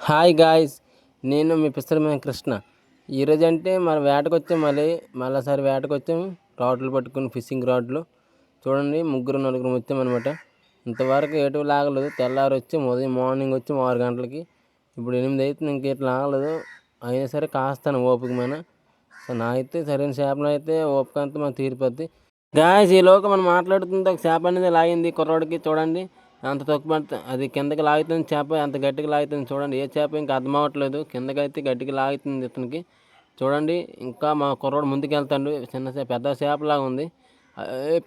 Hi guys, నేను మీ పిస్తరమైన కృష్ణ. ఈరోజు అంటే మన వేటకొచ్చాం, మళ్ళీసారి వేటకొచ్చాము. రాడ్లు పట్టుకుని, ఫిషింగ్ రాడ్లు చూడండి. ముగ్గురు నలుగురు వచ్చామన్నమాట. ఇంతవరకు ఎటు లాగలేదు. తెల్లారి వచ్చాము, ఉదయం మార్నింగ్ వచ్చాము 6 గంటలకి. ఇప్పుడు 8 అవుతుంది, ఇంకేటి లాగలేదు. అయినా సరే కాస్తాను ఓపిక మీద. సో నా అయితే సరైన చేపలు అయితే ఓపిక అంతా మనకు తీరిపోద్ది. గాయస్, ఈలోగా మనం మాట్లాడుతుంటే ఒక చేప అనేది లాగింది కుర్రోడికి. చూడండి అంత తక్కువ, అది కిందకి లాగుతుంది చేప, అంత గట్టిగా లాగుతుంది. చూడండి ఏ చేప ఇంకా అర్థం అవ్వట్లేదు. కిందకైతే గట్టిగా లాగుతుంది ఇతనికి. చూడండి ఇంకా మా కుర్రోడు ముందుకు వెళ్తాడు. చిన్న చేప పెద్ద చేపలాగా ఉంది.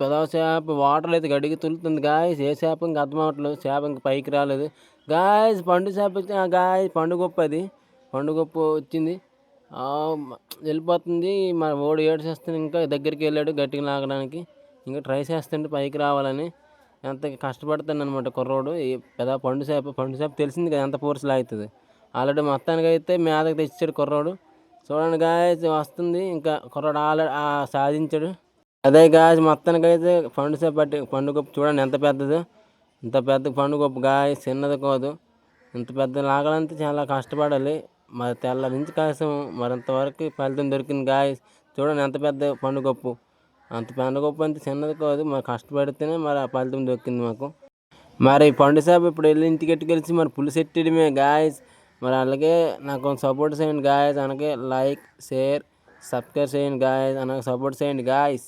పెద్ద చేప వాటర్ అయితే గట్టిగా తులుతుంది గాయస్. ఏ చేప ఇంకా అర్థం అవ్వట్లేదు. చేప ఇంకా పైకి రాలేదు గాయస్. పండు చేప వచ్చింది గాయస్. పండుగొప్పు, అది పండుగొప్పు వచ్చింది. వెళ్ళిపోతుంది. మా ఓడి ఏడ్చేస్తుంది. ఇంకా దగ్గరికి వెళ్ళాడు గట్టిగా లాగడానికి. ఇంకా ట్రై చేస్తుంటే పైకి రావాలని. ఎంత కష్టపడతాను అనమాట కుర్రోడు. ఈ పెద్ద పండు చేప తెలిసింది కదా ఎంత ఫోర్స్ లాగుతుంది. ఆల్రెడీ మొత్తానికి అయితే మీదకి తెచ్చాడు కుర్రోడు. చూడండి గాయస్, వస్తుంది. ఇంకా కుర్రోడు ఆల్రెడీ సాధించాడు. అదే గాయస్, మొత్తానికి అయితే పండు చేప పండుగొప్పు చూడండి ఎంత పెద్దదో. ఇంత పెద్ద పండుగొప్పు గాయస్, చిన్నది కాదు. ఇంత పెద్ద లాగాలంటే చాలా కష్టపడాలి. మరి తెల్ల నుంచి కాసాము, మరింతవరకు ఫలితం దొరికింది గాయస్. చూడండి ఎంత పెద్ద పండుగొప్పు. అంత పండుగొప్పు అంటే చిన్నది కాదు. మరి కష్టపడితేనే మరి ఆ ఫలితం దొరికింది మాకు. మరి పండు చేప ఇప్పుడు వెళ్ళి ఇంటికి ఎట్టుకెళ్ళి మరి పులుసు ఎట్టడమే గాయస్. మరి అలాగే నాకు సపోర్ట్ చేయండి గాయస్. అలాగే లైక్, షేర్, సబ్స్క్రైబ్ చేయండి గాయస్. అలాగే సపోర్ట్ చేయండి గాయస్.